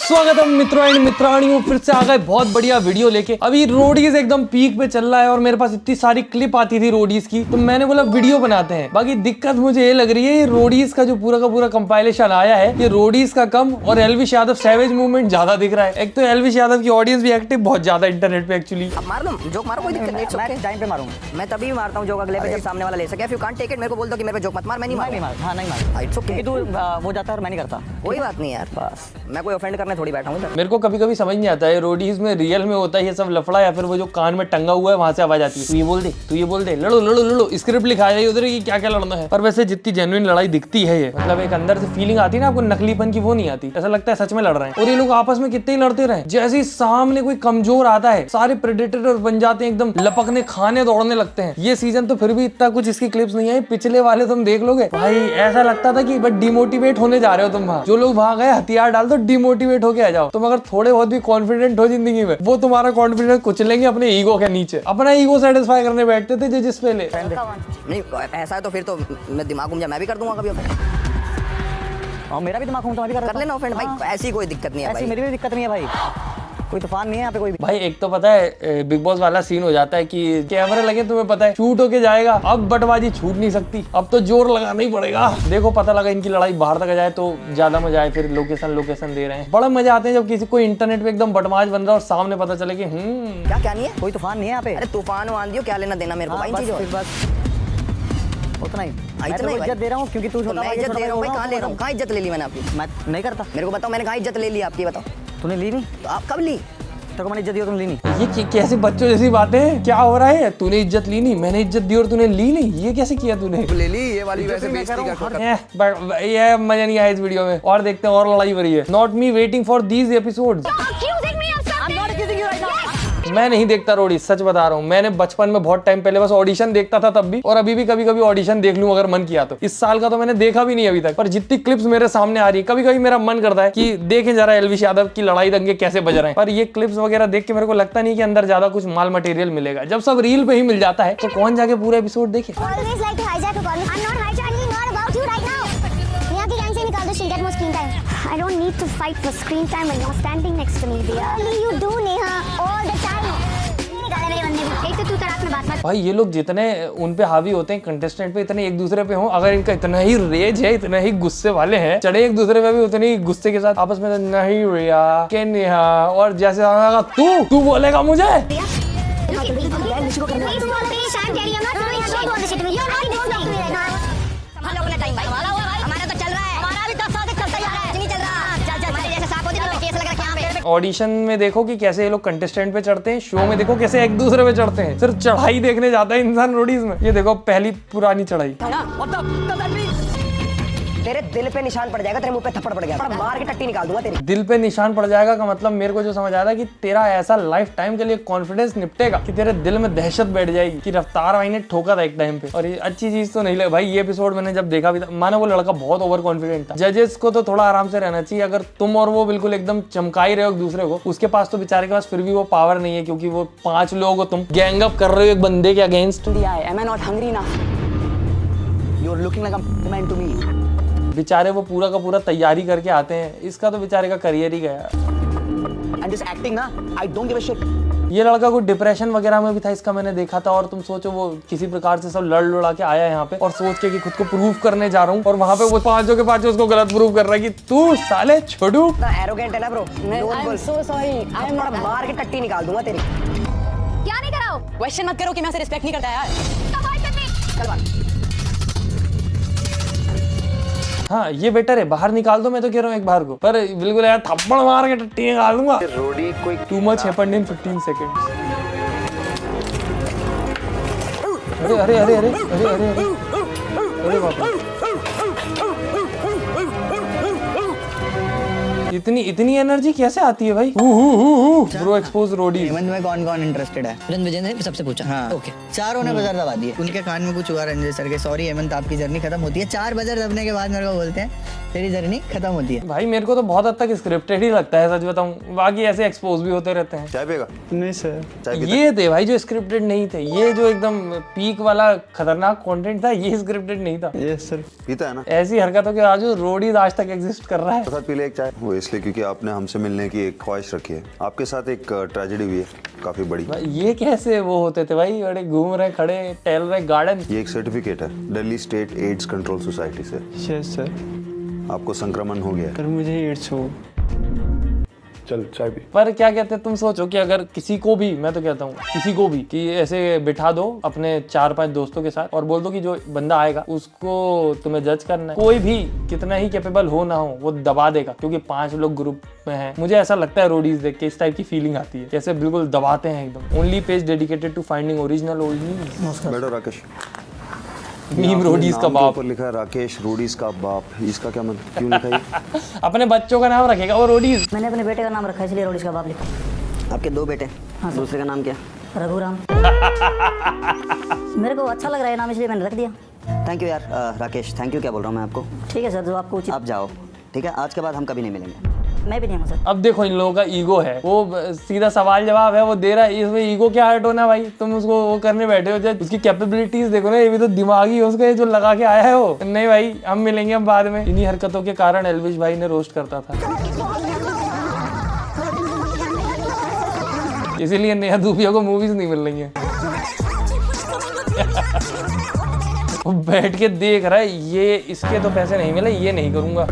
स्वागत है मित्रों एंड मित्राणियों, फिर से आ गए बहुत बढ़िया वीडियो लेके। अभी रोडीज एकदम पीक पे चल रहा है और मेरे पास इतनी सारी क्लिप आती थी रोडीज की, तो मैंने बोला वीडियो बनाते हैं। बाकी दिक्कत मुझे ये लग रही है, ये रोडीज का जो पूरा का पूरा कंपाइलेशन आया है, ये रोडीज का कम और एलविश यादव सैवेज मूवमेंट ज्यादा दिख रहा है। एक तो एलविश यादव की ऑडियंस भी एक्टिव बहुत ज्यादा इंटरनेट पे एक्चुअली। अब मार दूं, जोक मारो, कोई दिक्कत नहीं, मैं टाइम पे मारूंगा। मैं तभी मारता हूं जोक अगले पे जब सामने वाला ले सके। If you can't take it, मेरे को बोल दो कि मेरे पे जोक मत मार, मैं नहीं मार। हां नहीं मार, इट्स ओके। तू वो जाता है और मैं नहीं करता, कोई बात नहीं यार, बस मैं कोई ऑफेंड करने थोड़ी बैठा हूं। मेरे को कभी कभी समझ नहीं आता है रोडीज में रियल में होता है ये सब लफड़ा या फिर वो जो कान में टंगा हुआ है वहां से आवाज आती है, तू ये बोल दे, तू ये बोल दे, लड़ो लड़ो लड़ो, स्क्रिप्ट लिखाया है उधर की क्या क्या लड़ना है। पर वैसे जितनी जेन्युइन लड़ाई दिखती है ये, मतलब एक अंदर से फीलिंग आती है ना आपको, नकलीपन की वो नहीं आती। ऐसा लगता है सच में लड़ रहे हैं। और ये लोग आपस में कितने ही लड़ते रहे, जैसे ही सामने कोई कमजोर आता है सारे प्रेडेटर बन जाते हैं, एकदम लपकने खाने दौड़ने लगते हैं। ये सीजन तो फिर भी इतना कुछ इसकी क्लिप्स नहीं आई, पिछले वाले तुम देख लोगे भाई, ऐसा लगता था कि बस डिमोटिवेट होने जा रहे हो तुम। वहां जो लोग वहां गए हथियार डाल दो, डिमोटिवेट होके आ जाओ। तुम अगर थोड़े बहुत भी कॉन्फिडेंट हो जिंदगी में, वो तुम्हारा कॉन्फिडेंस कुचलेंगे अपने ईगो के नीचे। अपना ईगो सेटिस्फाई करने बैठते थे जिस पहले नहीं ऐसा है तो फिर तो मैं दिमाग घूम जाए, मैं भी कर दूंगा कभी। और मेरा भी दिमाग घूमता, मैं भी कर लेना ऑफेंड भाई, ऐसी कोई दिक्कत नहीं है भाई, ऐसी मेरी भी दिक्कत नहीं है भाई, कोई तूफान नहीं है यहाँ पे कोई भी। भाई एक तो पता है बिग बॉस वाला सीन हो जाता है कि कैमरे लगे, तुम्हें पता है शूट होके जाएगा, अब बटबाजी छूट नहीं सकती, अब तो जोर लगाना ही पड़ेगा। देखो पता लगा इनकी लड़ाई बाहर तक जाए तो ज्यादा मजा आए। फिर लोकेशन दे रहे हैं, बड़ा मजा आते हैं जब किसी कोई इंटरनेट पे एकदम बटमाश बन रहा है और सामने पता चले कि क्या नहीं है, कोई तूफान नहीं है यहाँ पे। अरे तूफान आंधी हो, क्या लेना देना मेरे को भाई, उतना ही इज्जत दे रहा हूँ क्योंकि तू छोटा भाई, इज्जत दे रहा हूँ भाई। कहाँ ले रहा हूँ, कहाँ इज्जत ले ली मैंने आपकी? मैं नहीं करता, मेरे को बताओ मैंने कहाँ इज्जत ले ली आपकी, बताओ। तूने ली नहीं, आप कब ली? तो मैंने इज्जत दी और तुम ली नहीं। ये कैसे बच्चों जैसी बातें हैं? क्या हो रहा है? तूने इज्जत ली नहीं, मैंने इज्जत दी और तूने ली नहीं, ये कैसे किया तूने? ले ली ये वाली, वैसे बेइज्जती का ये मजा नहीं आया इस वीडियो में। और देखते हैं और लड़ाई हो रही है। Not me waiting for these episodes. मैं नहीं देखता रोडी, सच बता रहा हूँ। मैंने बचपन में बहुत टाइम पहले बस ऑडिशन देखता था तब भी, और अभी भी कभी कभी ऑडिशन देख लूं अगर मन किया तो। इस साल का तो मैंने देखा भी नहीं अभी तक, पर जितनी क्लिप्स मेरे सामने आ रही है, कभी कभी मेरा मन करता है कि देखें जरा एलविश यादव की लड़ाई दंगे कैसे बज रहे हैं। पर ये क्लिप्स वगैरह देख के मेरे को लगता नहीं कि अंदर ज्यादा कुछ माल मटेरियल मिलेगा। जब सब रील पे ही मिल जाता है तो कौन जाके पूरा एपिसोड देखे। I don't need to fight for screen time when you're standing next to me, dear. Only you do, Neha, all the time. एक तो तू तड़ाक में बात मत। भाई ये लोग जितने उन पे हावी होते हैं कंटेस्टेंट पे, इतने एक दूसरे पे हो, अगर इनका इतना ही रेज है, इतना ही गुस्से वाले हैं, चढ़े एक दूसरे पे भी उतने ही गुस्से के साथ आपस में, नहीं रिया के नेहा, और जैसे तू बोलेगा मुझे ऑडिशन में देखो कि कैसे ये लोग कंटेस्टेंट पे चढ़ते हैं, शो में देखो कैसे एक दूसरे पे चढ़ते हैं। सिर्फ चढ़ाई देखने जाता है इंसान रोडीज में। ये देखो पहली पुरानी चढ़ाई। तेरे दिल पे निशान पड़ जाएगा, तेरे मुंह पे थप्पड़ पड़ गया, मार के टट्टी निकाल दूंगा तेरी। दिल पे निशान पड़ जाएगा का मतलब मेरे को जो समझ आया था कि तेरा ऐसा लाइफ टाइम के लिए कॉन्फिडेंस निपटेगा कि तेरे दिल में दहशत बैठ जाएगी कि रफ्तार भाई ने ठोका था एक टाइम पे। और ये अच्छी चीज तो नहीं लगी भाई। ये एपिसोड मैंने जब देखा भी था, मानो वो लड़का बहुत ओवर कॉन्फिडेंट था। जजेस को तो थोड़ा आराम से रहना चाहिए। अगर तुम और वो बिल्कुल एकदम चमका ही रहे हो एक दूसरे को, उसके पास तो बेचारे के पास फिर भी वो पावर नहीं है, क्योंकि वो 5 लोग हो, तुम गैंग अप कर रहे हो एक बंदे के अगेंस्ट। बेचारे वो पूरा का पूरा तैयारी करके आते हैं, इसका तो बेचारे का करियर ही गया। ये लड़का कोई डिप्रेशन वगैरह में भी था, इसका मैंने देखा था। और तुम सोचो वो किसी प्रकार से सब लड़ लुड़ा के आया यहाँ पे और सोच के कि खुद को प्रूव करने जा रहा हूँ, और वहाँ पे वो 5 के 5 उसको गलत प्रूव कर रहा है कि तू साले छोड़ू। एरोगेंट है ना ब्रो, मार के टट्टी निकाल दूंगा तेरी। क्या नहीं कराओ, क्वेश्चन मत करो कि मैं उसे रिस्पेक्ट नहीं करता यार। हाँ ये बेटर है, बाहर निकाल दो, मैं तो कह रहा हूँ एक बाहर को, पर बिल्कुल यार थप्पड़ मार के टट्टी निकाल दूंगा। रोडी कोई too much happened in 15 seconds. अरे अरे अरे अरे अरे अरे अरे बाप रे, इतनी एनर्जी कैसे आती है भाई? Bro expose Roadies. में कौन इंटरेस्टेड है? विजय ने सबसे पूछा। हाँ ओके, 4 ने बजर दबा दिए। उनके कान में कुछ हुआ रंजय सर के, सॉरी हेमंत आपकी जर्नी खत्म होती है। 4 बजर दबने के बाद मेरे को बोलते हैं तेरी जर्नी खत्म होती है। भाई मेरे को तो बहुत हद तक स्क्रिप्टेड ही लगता है, सच बताऊं। बाकी ऐसे एक्सपोज भी होते रहते हैं। चाय पिएगा? नहीं सर, ये थे भाई जो स्क्रिप्टेड नहीं थे। ये जो एकदम पीक वाला खतरनाक कंटेंट था, ये स्क्रिप्टेड नहीं था। Yes sir. पीता है ना? ऐसी हरकतों के आज रोडीज आज तक एग्जिस्ट कर रहा है। साथ पी ले एक चाय, वो इसलिए क्योंकि आपने हमसे मिलने की एक ख्वाहिश रखी है। आपके साथ एक ट्रेजेडी हुई है काफ़ी बड़ी। भाई ये कैसे वो होते थे भाई, बड़े घूम रहे, खड़े, टहल रहे, गार्डन। ये एक सर्टिफिकेट है Delhi state AIDS control society से। Yes sir. आपको संक्रमण हो गया है। पर मुझे एड्स हो। चल चाय पी। पर क्या कहते हैं, तुम सोचो कि अगर किसी को भी, मैं तो कहता हूँ किसी को भी, कि ऐसे बिठा दो अपने 4-5 दोस्तों के साथ और बोल दो कि जो बंदा आएगा उसको तुम्हें जज करना है, कोई भी कितना ही कैपेबल हो ना हो वो दबा देगा, क्योंकि 5 लोग ग्रुप में हैं। मुझे ऐसा लगता है रोडीज देख के इस टाइप की फीलिंग आती है, कैसे बिल्कुल दबाते हैं एकदम। Only page dedicated to finding original old memes. बैठो राकेश। मीम रोडीज का बाप। ऊपर लिखा है राकेश रोडीज का बाप, इसका क्या मतलब, क्यों लिखा है? अपने बच्चों का नाम रखेगा वो रोडीज। मैंने अपने बेटे का नाम रखा है इसलिए रोडीज का बाप लिखा। आपके 2 बेटे? हाँ। दूसरे का नाम क्या? रघुराम। मेरे को अच्छा लग रहा है नाम इसलिए मैंने रख दिया। थैंक यू यार राकेश। थैंक यू क्या बोल रहा हूँ मैं आपको। ठीक है सर, जो आपको उचित। आप जाओ, ठीक है, आज के बाद हम कभी नहीं मिलेंगे। मैं भी नहीं हूँ सर। अब देखो इन लोगों का ईगो है, वो सीधा सवाल जवाब है वो दे रहा है, इसमें ईगो क्या हर्ट होना भाई, तुम उसको वो करने बैठे हो। जब उसकी कैपेबिलिटीज देखो ना, ये भी तो दिमागी है उसका, जो लगा के आया है वो। नहीं भाई हम मिलेंगे हम बाद में। इन्हीं हरकतों के कारण एल्विश भाई ने रोस्ट करता था, इसीलिए नेहा धूपिया को मूवीज नहीं मिल रही है। वो बैठ के देख रहा है, ये इसके तो पैसे नहीं मिले, ये नहीं करूंगा।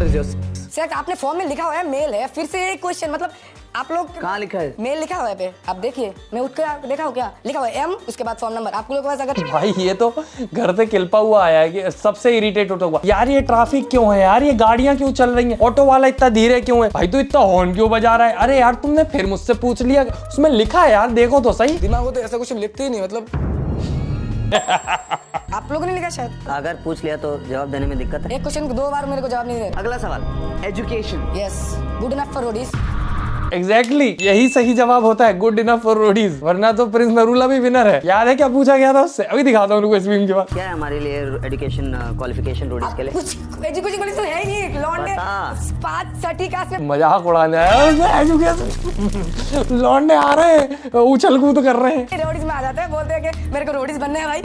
सर आपने फॉर्म में लिखा हुआ है मेल है, फिर से एक क्वेश्चन, मतलब आप लोग कहाँ लिखा है? मेल लिखा हुआ है पे, आप देखिए। मैं उठ कर देखा हूँ, क्या लिखा हुआ है, M उसके बाद फोन नंबर। आपको लोगों के पास अगर भाई ये तो घर से किलपा हुआ आया है कि सबसे इरिटेट होता हुआ, यार ये ट्रैफिक क्यों है यार, ये गाड़ियां क्यों चल रही हैं, ऑटो वाला इतना धीरे क्यों है, भाई तो इतना हॉर्न क्यों बजा रहा है। अरे यार तुमने फिर मुझसे पूछ लिया, उसमें लिखा है यार, देखो तो सही। दिमाग में तो ऐसा कुछ लिखते ही नहीं, मतलब आप लोगों ने लिखा शायद। अगर पूछ लिया तो जवाब देने में दिक्कत है। एक क्वेश्चन को 2 बार मेरे को जवाब नहीं दे। अगला सवाल, education. Yes, good enough for Roadies. Exactly यही सही जवाब होता है, गुड इनफ फॉर रोडीज, वरना तो प्रिंस नरूला भी विनर है। याद है क्या पूछा गया था उससे? अभी दिखाता हूँ उनको इस मीम के बाद। क्या है हमारे लिए एजुकेशन क्वालिफिकेशन रोडीज के लिए? कुछ एजुकेशन क्वालिफिकेशन है ही नहीं, लौंडे 5 क्लास में मजाक उड़ाने आया एजुकेशन। लौंडे आ रहे हैं, उछल कूद कर रहे हैं। रोडीज में आ जाते हैं, बोलते हैं कि मेरे को रोडीज बनना है भाई।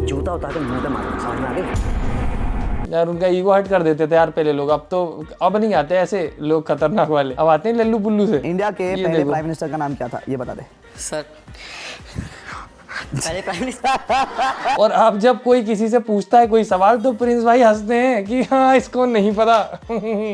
जूता उतार के मुंह पे मारना, समझ में आ गया? यार उनका ईगो हट कर देते थे यार पहले लोग, अब नहीं आते ऐसे लोग खतरनाक वाले, अब आते हैं लल्लू पुल्लू से। इंडिया के पहले प्राइम मिनिस्टर का नाम क्या था, ये बता दे सर। पहले प्राइम मिनिस्टर। और अब जब कोई किसी से पूछता है कोई सवाल तो प्रिंस भाई हंसते हैं कि हाँ इसको नहीं पता।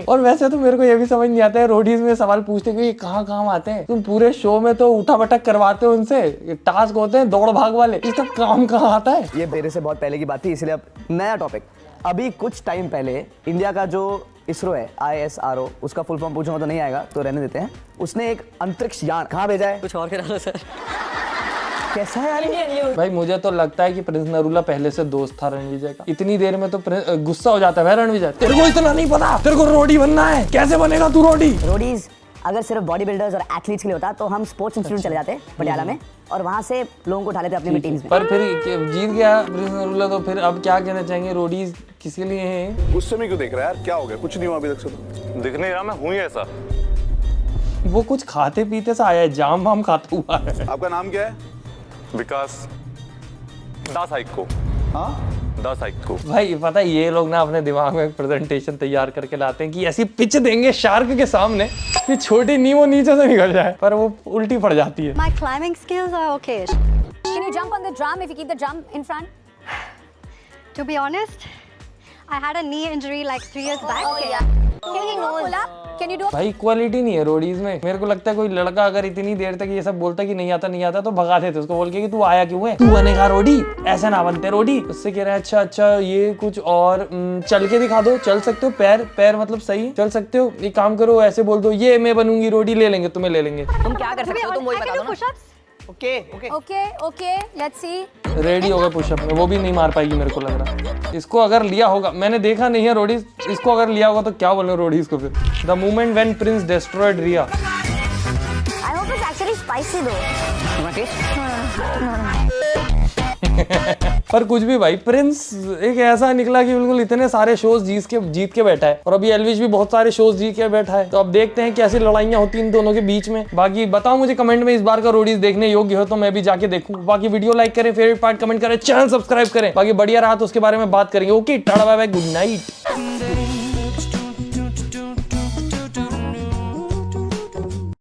और वैसे तो मेरे को ये भी समझ नहीं आता है रोडीज में सवाल पूछते कि कहाँ काम आते हैं। तुम पूरे शो में तो उठा पटक करवाते हो उनसे, टास्क होते हैं दौड़ भाग वाले, इसका काम कहाँ आता है? ये मेरे से बहुत पहले की बात थी, इसलिए अब नया टॉपिक। अभी कुछ टाइम पहले इंडिया का जो इसरो है, ISRO, उसका फुल फॉर्म पूछूंगा तो नहीं आएगा तो रहने देते हैं, उसने एक अंतरिक्ष यान कहाँ भेजा है? कुछ और करा लो सर। कैसा है यार? भाई मुझे तो लगता है कि प्रिंस नरूला पहले से दोस्त था रणविजय का। इतनी देर में तो गुस्सा हो जाता है रणविजय, तेरे को इतना नहीं पता, तेरे को रोडी बनना है, कैसे बनेगा तू रोडी? रोडीज अगर सिर्फ बॉडी बिल्डर्स और एथलीट्स के लिए होता तो हम स्पोर्ट्स इंस्टीट्यूट चले जाते पटियाला में और वहाँ से लोगों को उठा लेते अपनी टीम्स में। पर फिर जीत गया प्रिंस नरूला, तो फिर अब क्या कहना चाहेंगे, रोडीज किसके लिए हैं? उस समय क्यों देख रहा है यार, क्या हो गया? कुछ नहीं हुआ अभी तक से तो। दिख नहीं रहा, मैं हूँ ही ऐसा। वो कुछ खाते पीते से आया है, जाम वाम खाता हुआ है। आपका नाम क्या है? विकास दास हाइक को। हाँ दास हाइक को। भाई पता है ये लोग ना अपने दिमाग में एक प्रेजेंटेशन तैयार करके लाते हैं कि ऐसी पिच देंगे शार्क के सामने कि छोटी नींव नीचे से निकल जाए, पर वो उल्टी पड़ जाती है। My climbing skills are okay. Can you jump on the drum if you keep the drum in front? To be honest, I had a knee injury like 3 years back. Oh yeah. Can you do? भाई quality नहीं है Roadies में। मेरे को लगता है कोई लड़का अगर इतनी देर तक ये सब बोलता कि नहीं आता तो भगा देते उसको, बोल के कि तू आया क्यों है, तू बनेगा रोडी, ऐसे ना बनते रोडी। उससे कह रहा है अच्छा ये कुछ और चल के दिखा दो, चल सकते हो, पैर मतलब सही चल सकते हो, एक काम करो ऐसे बोल दो ये मैं बनूंगी रोडी, ले लेंगे तुम्हें, ले लेंगे। तुम क्या कर सकते हो तुम वही बता दो ना। Okay, let's see. रेडी हो गए पुशअप में, वो भी नहीं मार पाएगी मेरे को लग रहा। इसको अगर लिया होगा, मैंने देखा नहीं है रोडीज, इसको अगर लिया होगा तो क्या बोले रोडीज को फिर। The moment when Prince destroyed Riya. I hope it's actually spicy though. पर कुछ भी भाई, प्रिंस एक ऐसा निकला कि बिल्कुल इतने सारे शोज जीत के बैठा है, और अभी एल्विश भी बहुत सारे शोज जीत के बैठा है। तो अब देखते हैं कैसी लड़ाइयां होती इन दोनों के बीच में। बाकी बताओ मुझे कमेंट में इस बार का रोडीज देखने योग्य हो तो मैं भी जाके देखूं। बाकी वीडियो लाइक करें, फेवरेट पार्ट कमेंट करें, चैनल सब्सक्राइब करें। बाकी बढ़िया रहा तो उसके बारे में बात करेंगे। Okay tata bye bye, good night.